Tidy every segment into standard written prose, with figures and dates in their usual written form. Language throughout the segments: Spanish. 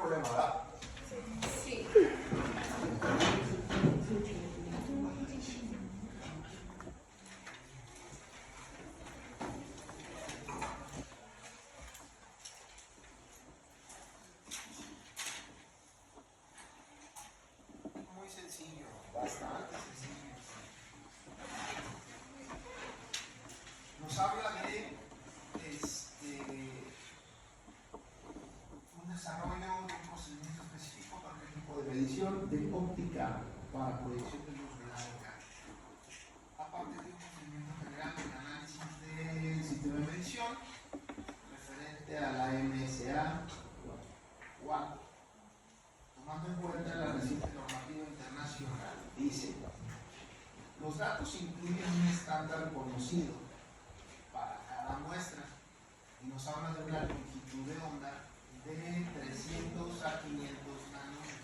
problema, ¿verdad? Sí. Muy sencillo, bastante sencillo. Nos habla de un desarrollo de un procedimiento específico para un tipo de medición de óptica para proyección de luz blanca. Aparte de un procedimiento general de análisis del sistema de medición referente a la MSA 4, tomando en cuenta la reciente normativa internacional. Dice: los datos incluyen un estándar conocido para cada muestra y nos habla de una longitud de onda de 300 a 500 nanómetros.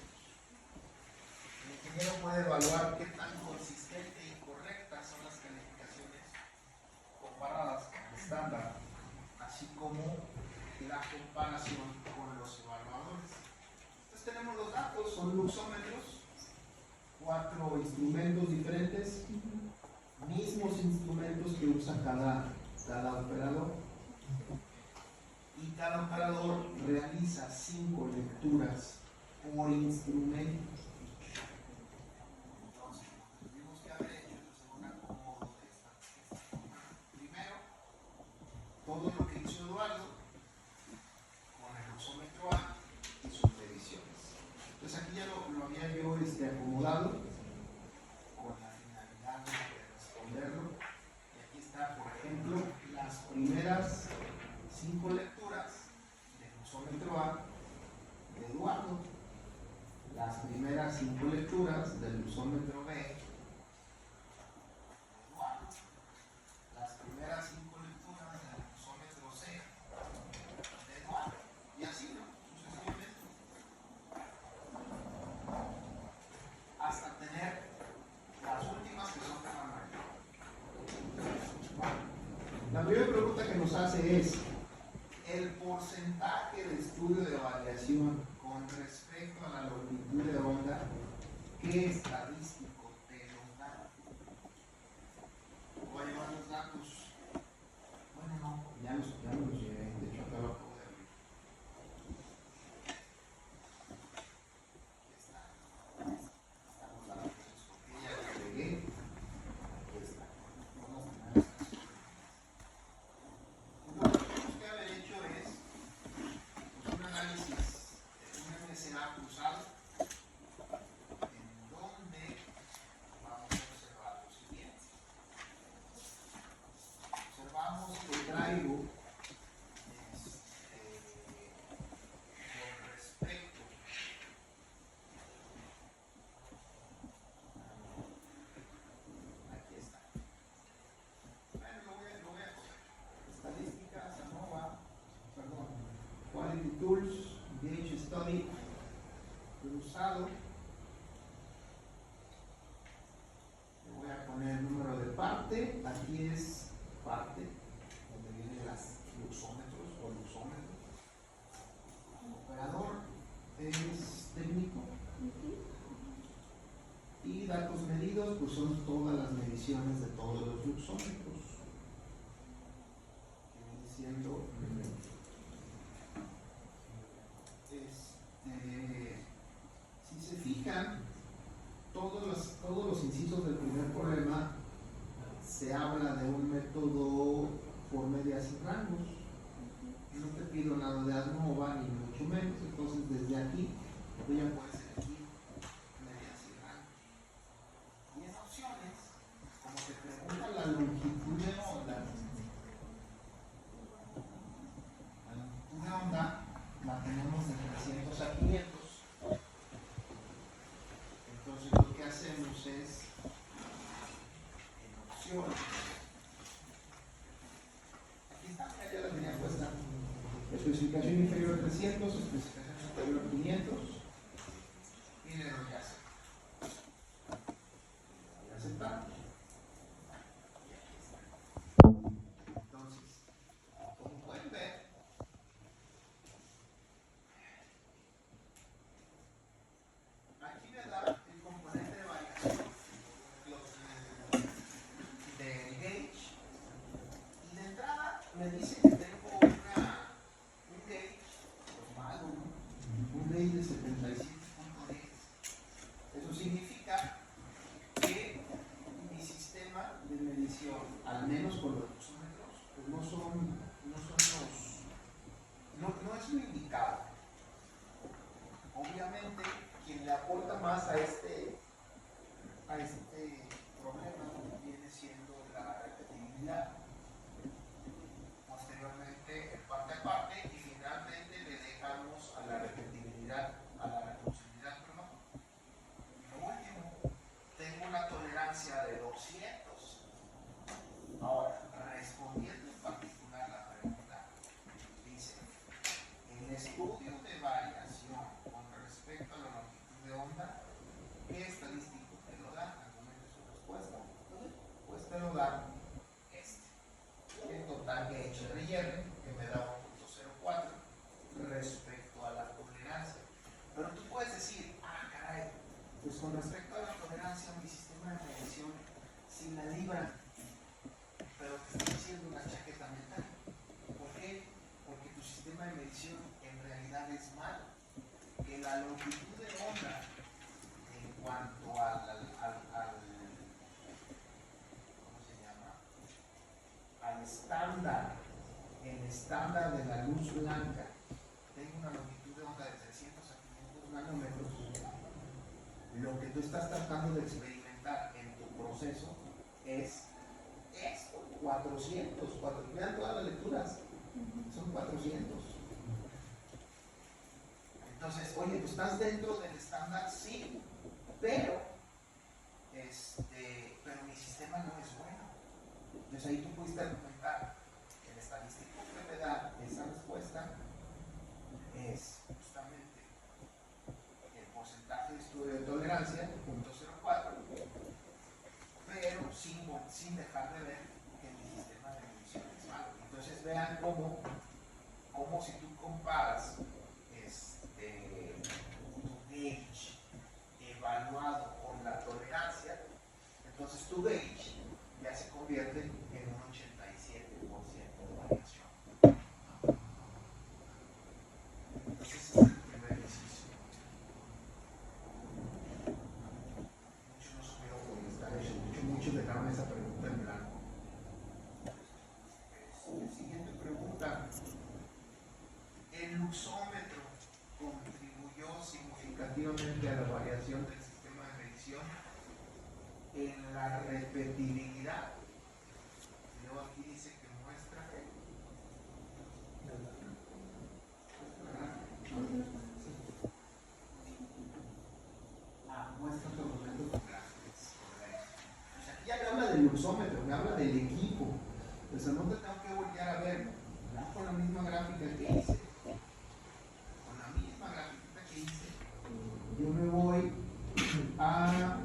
El ingeniero puede evaluar qué tan consistente y correctas son las calificaciones comparadas con el estándar, así como la comparación con los evaluadores. Entonces tenemos los datos, son luxómetros, 4 instrumentos diferentes, mismos instrumentos que usa cada operador, y cada operador realiza 5 lecturas por instrumento. Entonces, lo que tuvimos que haber hecho es un acomodo de esta forma. Primero, todo lo que hizo Eduardo con el luxómetro A y sus mediciones. Entonces aquí ya lo había yo acomodado con la finalidad de responderlo. Y aquí está, por ejemplo, las primeras 5 lecturas del luxómetro A de Eduardo, las primeras 5 lecturas del luxómetro B de Eduardo, las primeras 5 lecturas del luxómetro C de Eduardo, y así, ¿no? Sucesivamente, hasta tener las últimas que son de Manuel. La primera pregunta que nos hace es: el porcentaje de estudio de variación con respecto a la longitud de onda, ¿qué estadístico te lo da? Voy a llevar los datos. Bueno, no, ya me los llevé, de hecho acá lo acabo de abrir. Aquí están los datos, que ya los agregué. Aquí está. Vamos a tener estas. Lo que tenemos que haber hecho es un análisis de un MSA cruzado, en donde vamos a observar lo siguiente. Observamos que traigo con respecto aquí está. Bueno, lo voy a coger. Estadísticas, ANOVA, perdón, Quality Tools, Gauge Study, cruzado. Le voy a poner número de parte. Aquí es parte, donde vienen las luxómetros o luxómetros. Operador es técnico. Y datos medidos, pues son todas las mediciones de todos los luxómetros. Que viene siendo si se fijan, todos los incisos del primer problema se habla de un método por medias y rangos. No te pido nada de ANOVA ni mucho menos, entonces desde aquí tú ya puedes elegir medias y rangos. Y en opciones, como te pregunta la longitud de onda, la tenemos de 300 a 500. Entonces lo que hacemos es, en opciones, aquí está, ya la tenía puesta, especificación inferior a 300, especificación superior a 500, y le doy a aceptar. Le doy a aceptar. Y aquí está. Entonces, como pueden ver, tolerancia de 200. Ahora, respondiendo en particular a la pregunta, dice, el estudio de variación con respecto a la longitud de onda, ¿qué estadístico te lo da? Argumente su respuesta. Pues te lo da el total de HRR, que me da 1.04 respecto a la tolerancia. Pero tú puedes decir, caray, pues con respecto a la tolerancia, mi sistema de medición sí la libra, pero te estoy haciendo una chaqueta mental. ¿Por qué? Porque tu sistema de medición en realidad es malo. Que la longitud de onda en cuanto ¿cómo se llama? Al estándar, el estándar de la luz blanca, tengo una longitud de onda de 300 a 500 nanómetros. Lo que tú estás tratando de experimentar en tu proceso es 400. Vean todas las lecturas, son 400. Entonces, oye, ¿tú estás dentro del estándar? Sí, pero mi sistema no es bueno. Entonces ahí tú pudiste argumentar que el estadístico que me da esa respuesta es justamente el porcentaje de estudio de tolerancia, 0.04, pero sin dejar de ver que mi sistema de medición es malo. Entonces vean cómo si tú comparas tu gauge evaluado con la tolerancia, entonces tu gauge ya se convierte en un 87% de variación. Entonces ese es el primer ejercicio. Muchos no supieron contestar eso, muchos dejaron esa pregunta en blanco. La siguiente pregunta. El luxómetro contribuyó significativamente a la variación del sistema de medición en la repetibilidad. Y luego aquí dice que muestra muestra otros momentos de gráficos. O sea, aquí ya me habla del luxómetro, me habla del equipo. Pues no te tengo que voltear a ver con la misma gráfica que hice. Yo me voy a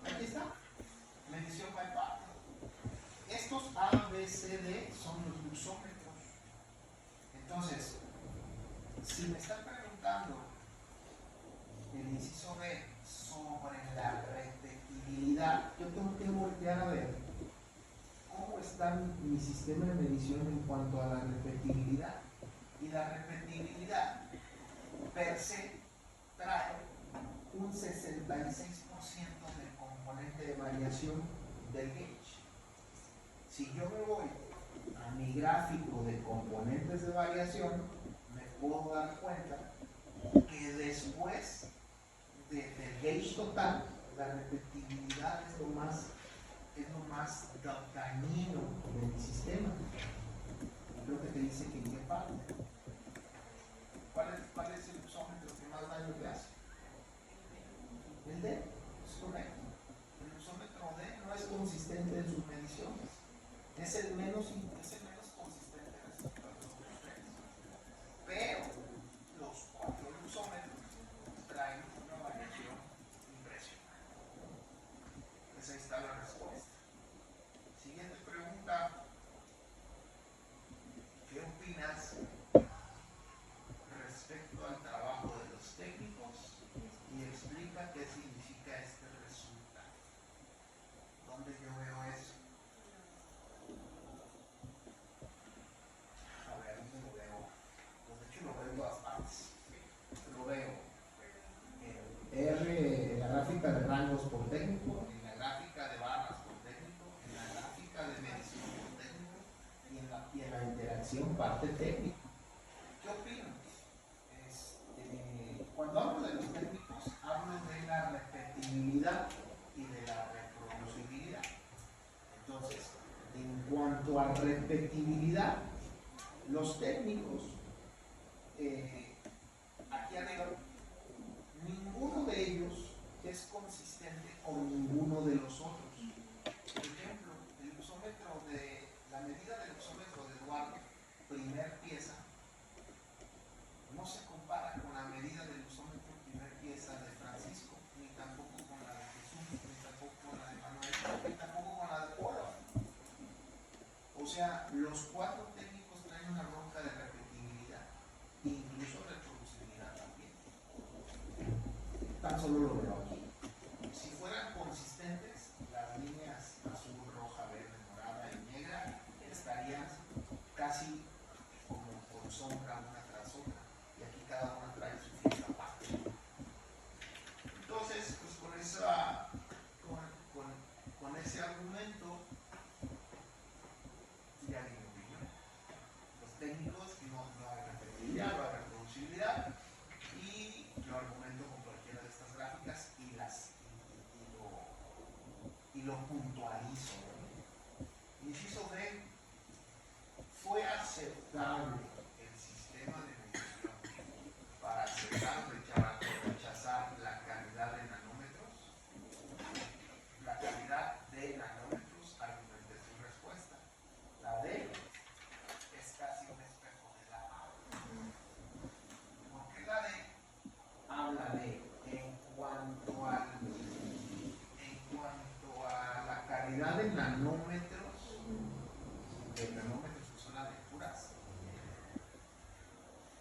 aquí está, medición by part. Estos A, B, C, D son los luxómetros. Entonces, si me están preguntando el inciso B sobre la repetibilidad, yo tengo que voltear a ver cómo está mi sistema de medición en cuanto a la repetibilidad. Y la repetibilidad per se trae un 66% del componente de variación del gauge. Si yo me voy a mi gráfico de componentes de variación, me puedo dar cuenta que después del gauge total, la repetibilidad es lo más dañino de mi sistema. Creo que te dice que en qué parte. ¿Cuál es el luxómetro que más daño te hace? El D, es correcto. El luxómetro D no es consistente en sus mediciones. Es el menos consistente respecto a los otros tres. Pero los 4 luxómetros traen una variación impresionante. Pues ahí está la respuesta. Siguiente pregunta. ¿Qué opinas respecto al trabajo de los técnicos? Y explica qué significa este resultado. ¿Dónde yo veo eso? A ver, ¿dónde lo veo? Pues de hecho lo veo en todas partes. Lo veo en R, la gráfica de rangos por técnico, en la gráfica de barras por técnico, en la gráfica de medición por técnico y en la interacción parte técnica. ¿Qué opinas? Cuando hablo de los técnicos, hablo de la repetibilidad y de la reproducibilidad. Entonces, en cuanto a repetibilidad, los técnicos, aquí arriba los 4 técnicos traen una bronca de repetibilidad, incluso reproducibilidad también. Tan solo lo veo aquí. Si fueran consistentes, las líneas azul, roja, verde, morada y negra estarían casi como por sombra una tras otra. Y aquí cada una trae su fiesta aparte. Entonces, pues con ese argumento, ya di mi opinión. Los técnicos no hay repetibilidad, no hay reproducibilidad, y yo argumento con cualquiera de estas gráficas y lo puntualizo. Inciso B, fue aceptable el sistema de medición para aceptar o rechazar la calidad de nanómetros. La calidad de nanómetros, argumenté su respuesta. La D es casi un espejo de la A. Porque la D habla de en cuanto a la calidad de nanómetros que son lecturas.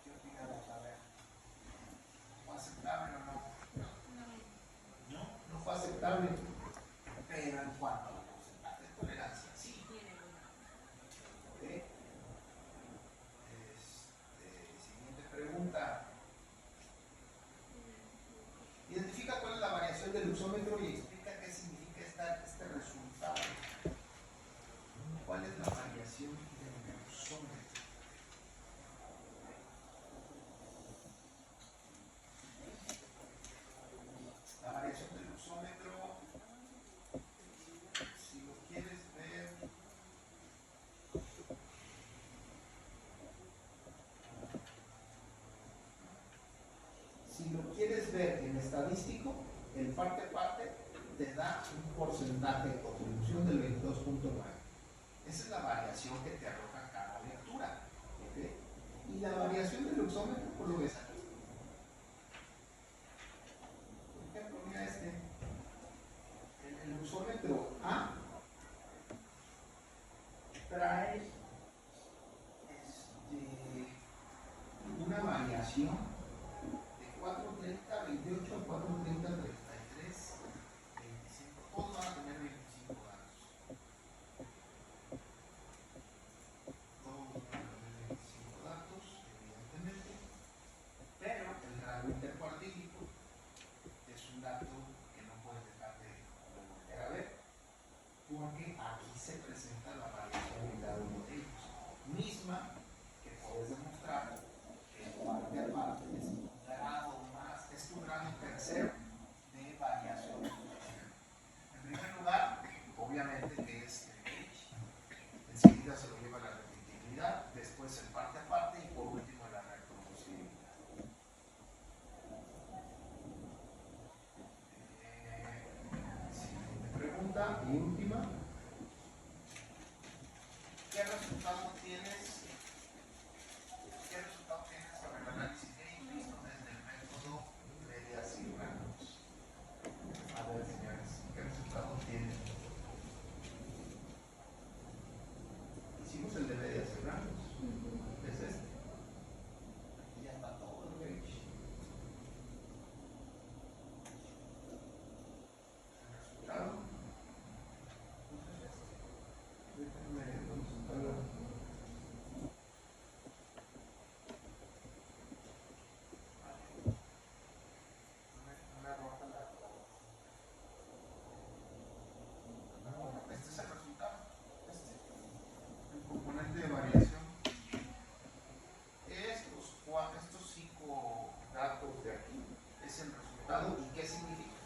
¿Qué opinamos? A ver, ¿fue aceptable o no? No fue aceptable. Pero en cuanto a la porcentaje de tolerancia, sí. ¿Okay? Siguiente pregunta. Identifica cuál es la variación del luxómetro y explica qué significa este resultado. ¿Cuál es la variación del luxómetro? La variación del luxómetro, si lo quieres ver, en estadístico, el parte a parte te da un porcentaje de contribución del 22.9. Esa es la variación que te arroja cada lectura. ¿Okay? Y la variación del luxómetro, por lo que es aquí. Por ejemplo, mira el luxómetro A trae una variación de 430, 28, 430, 33, 25. Todos van a tener 25 datos. Todos van a tener 25 datos, evidentemente. Pero el rango intercuartílico es un dato que no puedes dejar de volver a ver, porque aquí se presenta la variación de cada uno de ellos, misma que puedes demostrar que parte a parte es un grado más, es un grado tercero de variación. En primer lugar, obviamente que es el gauge, enseguida se lo lleva la repetibilidad, después el parte a parte y por último la reproducibilidad. Siguiente pregunta y última. ¿Qué resultado tienes sobre el análisis gauge visto desde el método medias y rangos? A ver, señores, ¿qué resultado tienen? Hicimos el de medias y rangos. Es este. Y ya está todo el gauge. El resultado. Este es el resultado. El componente de variación. Estos 5 datos de aquí es el resultado. ¿Y qué significa?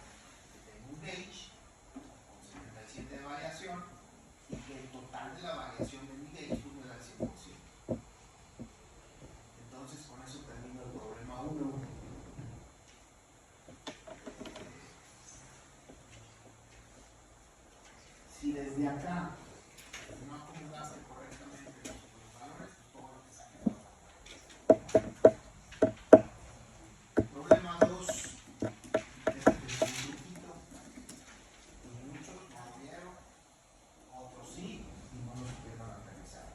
Que tengo un gauge con 77 de variación y que el total de la variación de mi gauge me da el 100%. Entonces con eso termino el problema 1. Si desde acá no acomodaste correctamente los valores, todo lo que saque va a problema 2. Este es un truquito y muchos no lo vieron, otros sí y no lo supieron analizar.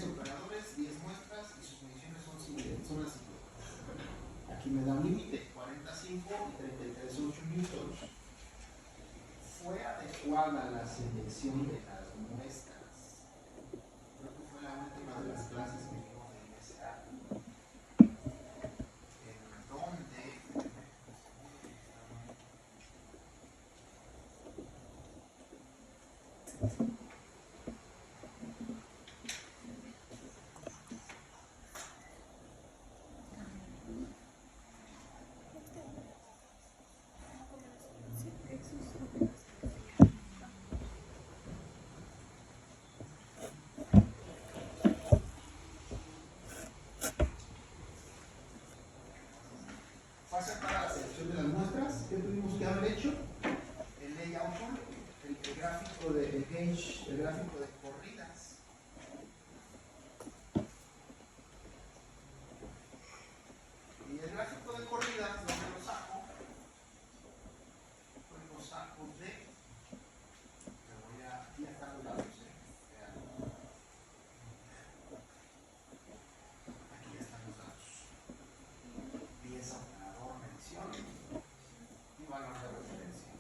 10 operadores, 10 muestras y sus mediciones son las siguientes. Aquí me da un límite, 45 y 33,8 newtons. Fue adecuada la selección de las muestras. Creo que fue la última de las clases que vimos de ISA. En donde fue aceptada la selección de las muestras. ¿Qué tuvimos que haber hecho? El layout, el gráfico de gauge, el gráfico de corridas. Y el gráfico de corridas, ¿dónde lo saco? Pues lo saco de. Aquí están los datos, vean. Aquí están los datos. Pieza, operador, medición y valor de referencia.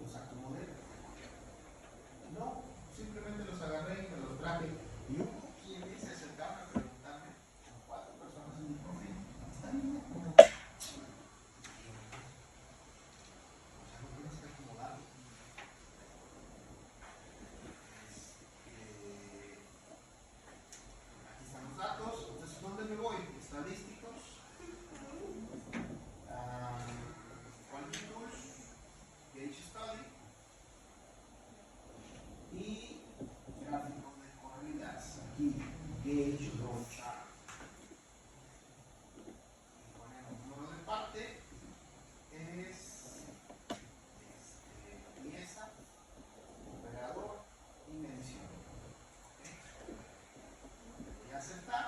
Los acomodé. No, simplemente los agarré y me los traje. Y hubo quienes se acercaron a preguntarme, con 4 personas en mi perfil, ¿está bien acomodado? O sea, no tienes que acomodar. Aquí están los datos. Entonces, ¿dónde me voy? Estadísticos. Quality Tools, Gauge Study y gráfico de corridas. Aquí, Gauge Row Chart. Y ponemos número de parte, es pieza, operador y medición. Voy a aceptar.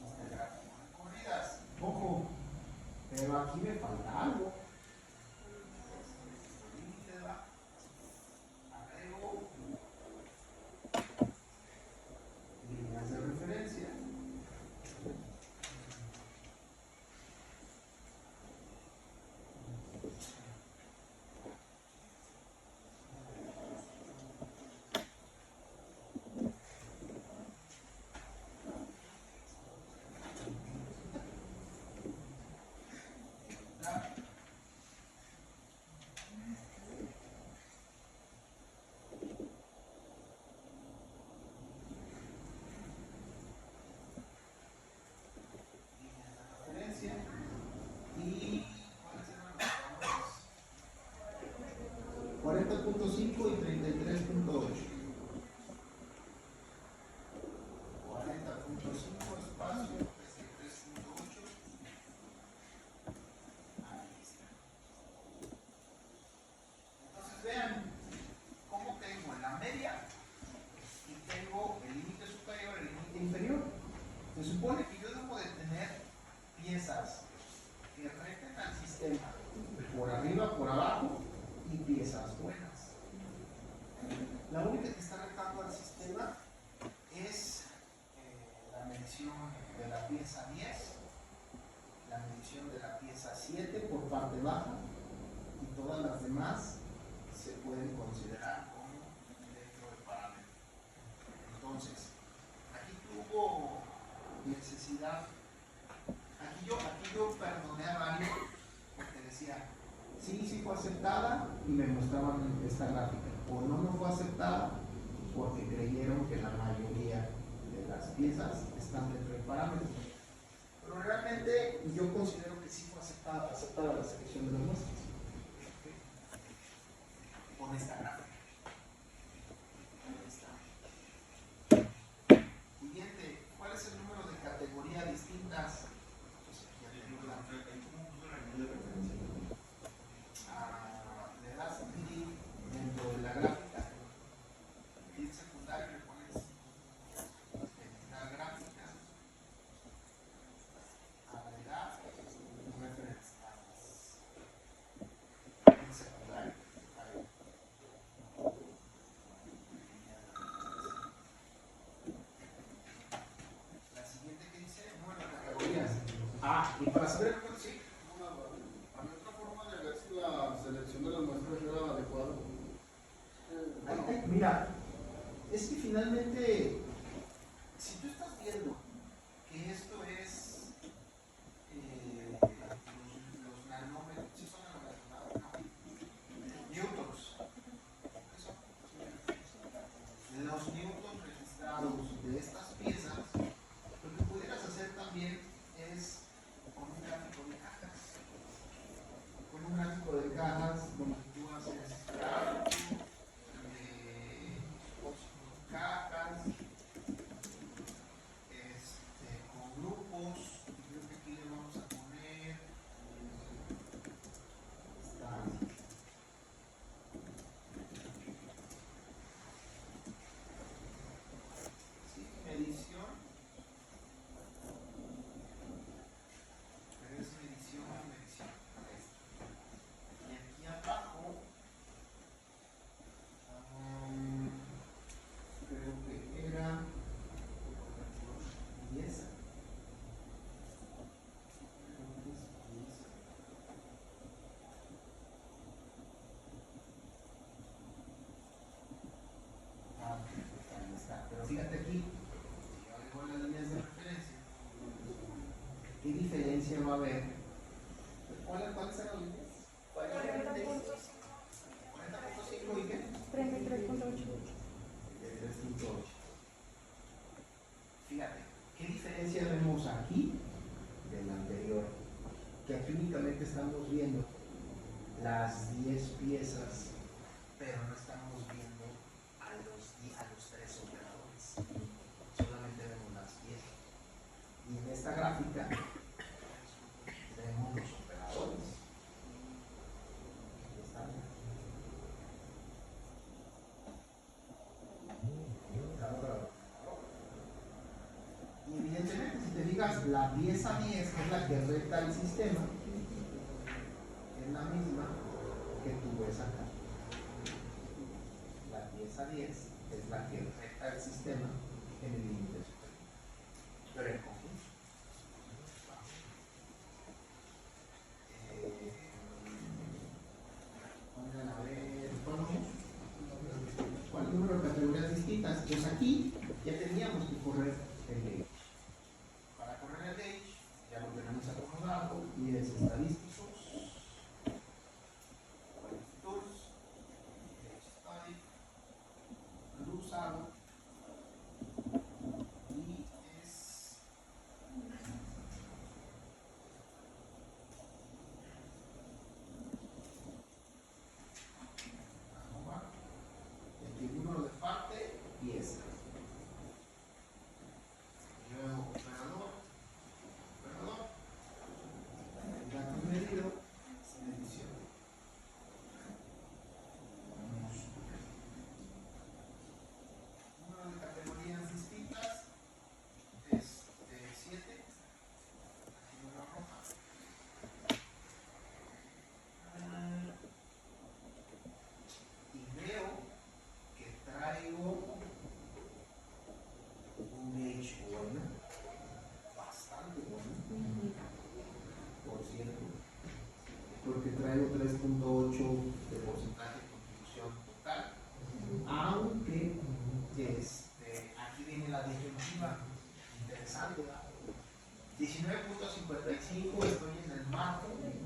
Este gráfico de corridas. Ojo, pero aquí me falta algo. Límite va. Agrego líneas de referencia. Y ¿cuáles eran los valores? 40,5 y 33,8. 40,5 espacio 33,8. Ahí está. Entonces vean cómo tengo la media y tengo el límite superior y el límite inferior. Se supone que yo debo de tener piezas que reten al sistema por arriba, por abajo y piezas buenas. La única que está retando al sistema es la medición de la pieza 10, la medición de la pieza 7 por parte baja y todas las demás se pueden considerar como dentro del parámetro. Entonces, aquí tuvo necesidad. Aquí yo perdoné a varios porque decía, sí fue aceptada y me mostraban esta gráfica, o no fue aceptada porque creyeron que la mayoría de las piezas están dentro del parámetro. Pero realmente yo considero que sí fue aceptada la selección de las muestras. Con esta gráfica. Siguiente, ¿cuál es el número de categorías distintas? Le das clic dentro de la gráfica, clic secundario, le pones editar gráfica, agregar referencias. Y para saber el número, sí. ¿Había otra forma de ver si la selección de las muestras era adecuada? Mira, es que finalmente, si tú estás viendo que esto es los nanómetros, ¿sí son nanómetros? No. Newtons. ¿Qué son? Los newtons registrados de estas piezas, lo que pudieras hacer también es con un gráfico de cajas. Con un gráfico de cajas donde tú haces gráfico de cajas, con grupos. Creo que aquí le vamos a poner sí, medición, pero es medición. Y aquí abajo, creo que era 10. Ahí está. Pero fíjate aquí, si yo agrego las líneas de referencia, ¿qué diferencia va a haber? ¿Cuáles eran las líneas? 40.5 y qué? 33.8. 3.8. Fíjate, ¿qué diferencia vemos aquí del anterior? Que aquí únicamente estamos viendo las 10 piezas, pero no estamos viendo a los 3 operadores. Solamente vemos las piezas. Y en esta gráfica vemos los operadores. Aquí están. Y evidentemente, si te fijas, la pieza 10, que es la que reta el sistema, es la misma que tú ves acá. La pieza 10 es la que reta el sistema en el límite superior. Pero en conjunto. A ver, ¿cuál número de categorías distintas? Pues aquí ya teníamos que correr el gauge. Para correr el gauge, ya lo tenemos acomodado y es estadísticos, tools, study, usado y es el número de parte pieza. Luego operador, el dato medido, medición. Número de categorías distintas es 7, número roja. Y veo que traigo un gauge bueno, bastante bueno, por cierto, porque traigo 3.8 de porcentaje de contribución total, aunque aquí viene la disyuntiva interesante. 19.55 estoy en el marco del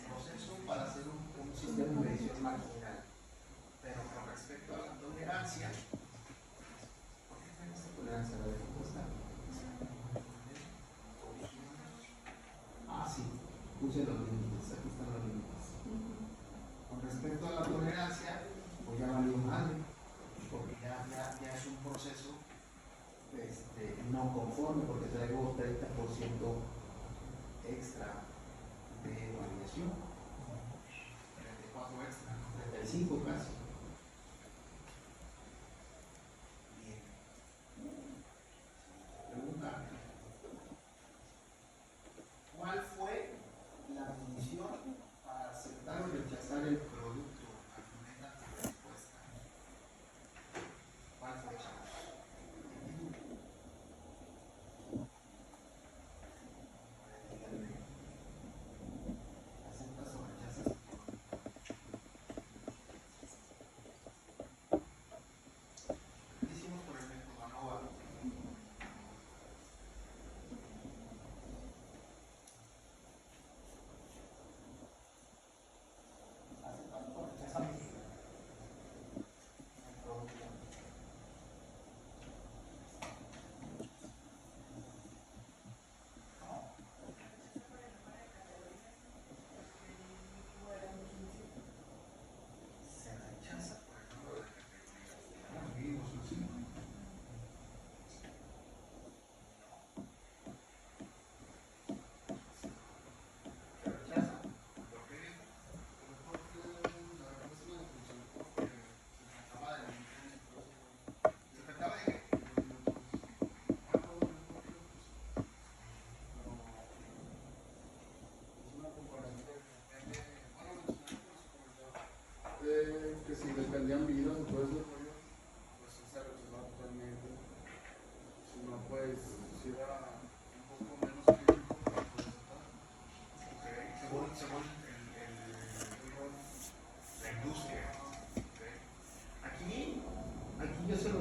proceso para hacer un sistema de medición marginal, pero con respecto a la tolerancia, ¿por qué tengo esta tolerancia? La de compuesta. Sí, puse los límites, aquí están los límites. Con respecto a la tolerancia, pues ya valió madre, porque ya es un proceso no conforme, porque traigo 30% extra de variación, 34 extra, 35 casi. Bien. Pregunta: ¿cuál fue la medición para aceptar o rechazar el producto al momento de la respuesta? ¿Cuál fue, chavos?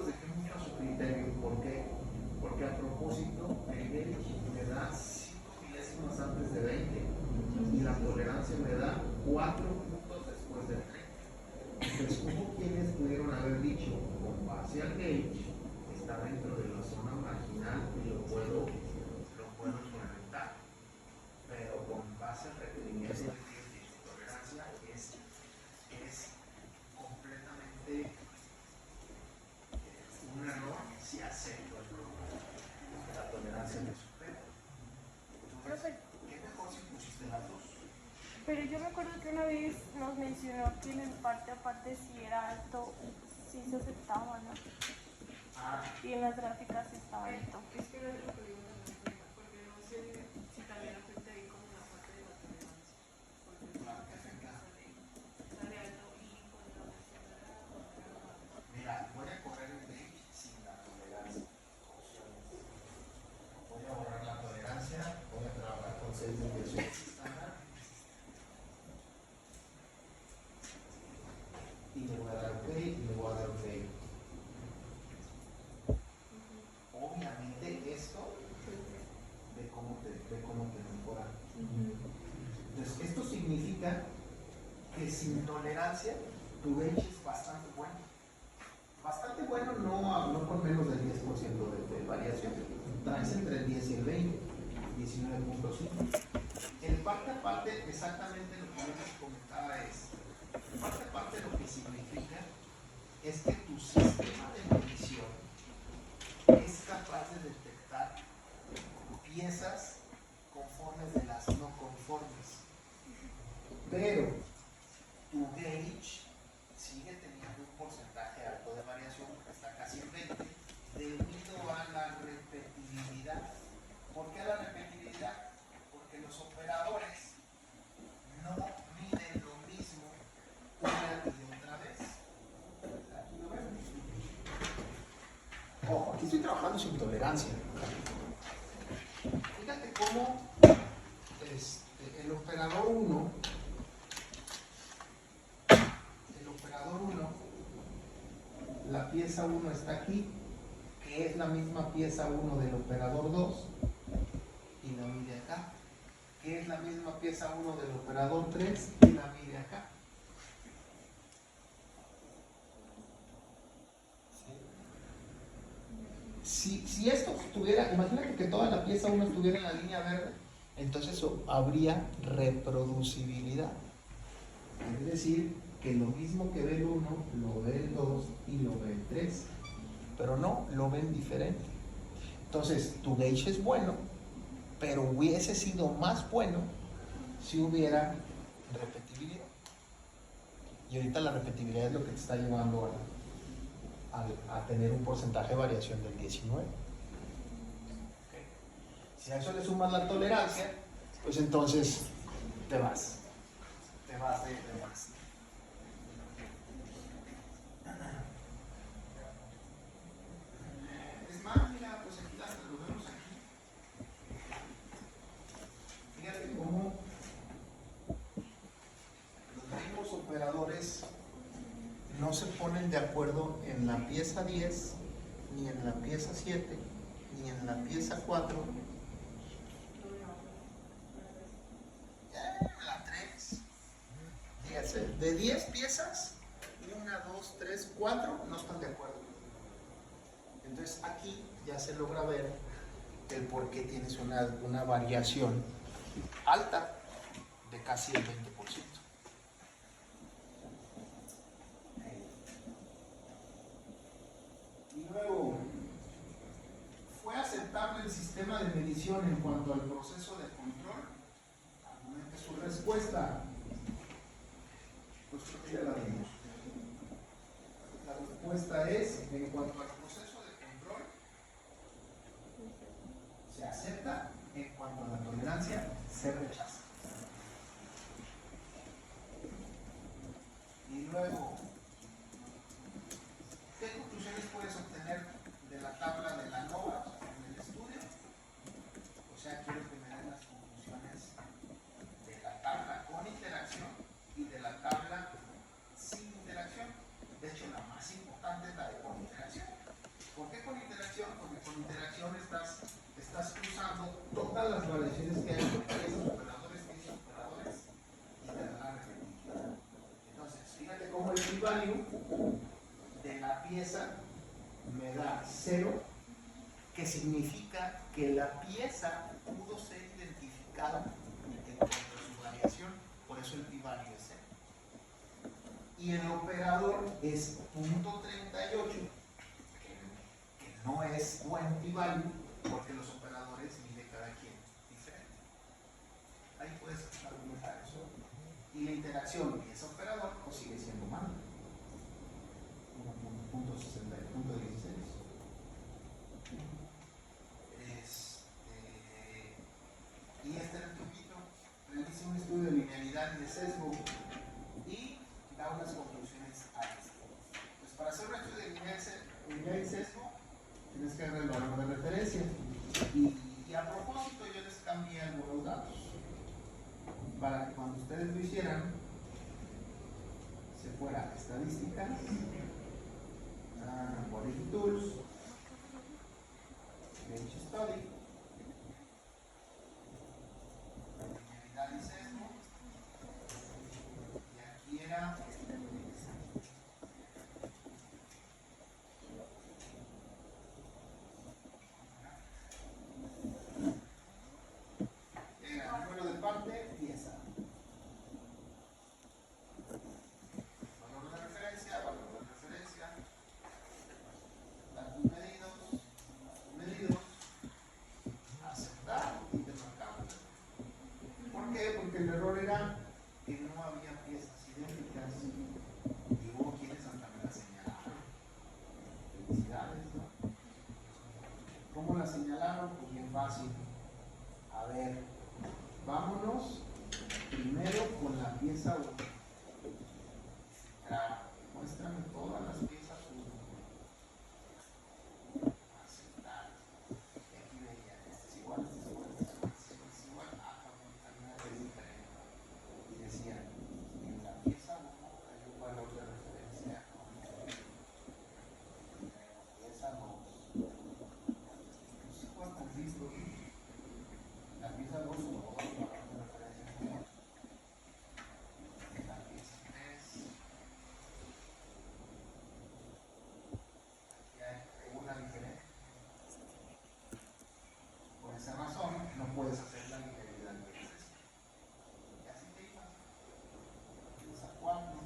los dejé mucho a su criterio. ¿Por qué? Porque a propósito, el Gauge me da 5 milésimas antes de 20 y la tolerancia me da 4 puntos después del 30. Entonces, hubo quienes pudieron haber dicho, con base al Gauge, está dentro de la zona marginal y lo puedo solventar. Pero con base al requerimiento de tolerancia es completamente un error si acepto el problema. La tolerancia me supera. Entonces, ¿qué mejor si pusiste las dos? Pero yo me acuerdo que una vez nos mencionó que en el parte aparte si era alto, sí se aceptaba, ¿no? Y en las gráficas está alto. Es que no es lo que digo también, porque no sé si también afecta ahí como la parte de la tolerancia. Porque Claro que afecta. sale alto y con la Mira, voy a correr el Gauge sin la tolerancia. Opciones. Voy a borrar la tolerancia, voy a trabajar con 6 desviaciones estándar. Y le voy a dar OK y le voy a dar OK. Obviamente esto ve cómo te mejora. Entonces, esto significa que sin tolerancia tu Gauge es bastante bueno. Bastante bueno, no con menos del 10% de variación. Traes entre el 10 y el 20, 19.5. El parte a parte, exactamente lo que yo les comentaba es, el parte a parte lo que significa es que tu sistema de medición es capaz de detectar piezas conformes de las no conformes. Pero tu Gauge sigue teniendo un porcentaje alto de variación, está casi en 20, debido a la repetibilidad. ¿Por qué la repetibilidad? Porque los operadores no miden lo mismo una y otra vez. Aquí lo vemos. Ojo, aquí estoy trabajando sin tolerancia. Fíjate cómo el operador 1, la pieza 1 está aquí, que es la misma pieza 1 del operador 2, y la mide acá, que es la misma pieza 1 del operador 3, y la mide acá. Si esto estuviera, imagínate que toda la pieza 1 estuviera en la línea verde, entonces habría reproducibilidad. Es decir, que lo mismo que ve el 1, lo ve el 2 y lo ve el 3. Pero no, lo ven diferente. Entonces, tu Gauge es bueno, pero hubiese sido más bueno si hubiera repetibilidad. Y ahorita la repetibilidad es lo que te está llevando a tener un porcentaje de variación del 19. ¿Okay? Si a eso le sumas la tolerancia, pues entonces te vas de más. Es más, mira, pues aquí hasta lo vemos aquí. Fíjate cómo los mismos operadores no se ponen de acuerdo en la pieza 10, ni en la pieza 7, ni en la pieza 4. La 3. Fíjense, de 10 piezas, 1, 2, 3, 4 no están de acuerdo. Entonces aquí ya se logra ver el por qué tienes una variación alta de casi el 20%. Y luego, ¿fue aceptable el sistema de medición en cuanto al proceso de control? Argumente su respuesta. Pues creo que ya la dimos. La respuesta es, en cuanto al proceso de control, se acepta, en cuanto a la tolerancia, se rechaza. Y luego, ¿qué conclusiones puedes obtener de la tabla de la NOVA en el estudio? O sea, quiero que me den las conclusiones de la tabla con interacción y de la tabla sin interacción. De hecho, la más importante es la de con interacción. interacción estás cruzando todas las variaciones que hay entre esos operadores y te dan la repetitiva. Entonces, fíjate cómo el p-value de la pieza me da 0, que significa que la pieza pudo ser identificada en cuanto a su variación, por eso el p-value es 0. Y el operador es .38, que no es buen p-value, porque los operadores mide cada quien diferente. Ahí puedes argumentar eso. Y la interacción y ese operador pues sigue siendo malo. 1.16. Y este truquito realiza un estudio de linealidad y de sesgo y da unas conclusiones a esto. Pues para hacer un estudio de linealidad y sesgo tienes que ver el valor de referencia. Y a propósito yo les cambié algunos datos para que cuando ustedes lo hicieran se fuera a estadísticas, Quality Tools, Bench Study, linealidad y sesgo, y aquí era número de parte, pieza. Valor de referencia, datos medidos, aceptar y demarcable. ¿Por qué? Porque el error era que no había piezas idénticas y hubo quienes también las señalaron. Felicidades, ¿no? ¿Cómo las señalaron? Pues bien fácil. A ver, vámonos primero con la pieza 1. Muéstrame todas las piezas 1. Aceptar. Y aquí veía, este es igual, este es igual, este es igual, este es igual. También es diferente. Y decía, en la pieza 1 hay un valor de referencia. En la pieza 2. Pues igual con listo. La pieza 2 no va a valor de referencia. La pieza 3. Aquí hay una diferencia. Por esa razón no puedes hacer la linealidad de veces. Y así te ibas. Pieza 4.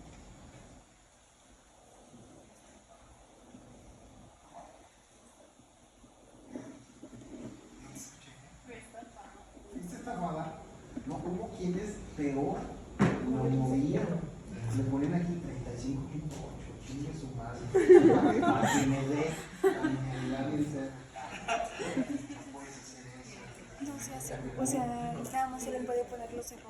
¿Viste esta fada? No, como quien es peor, lo movían. Le ponen aquí 35.8, chingue su madre. Para que me dé la linealidad y el ser. No puedes hacer eso. No se hace, o sea, nada más se le puede poner los errores.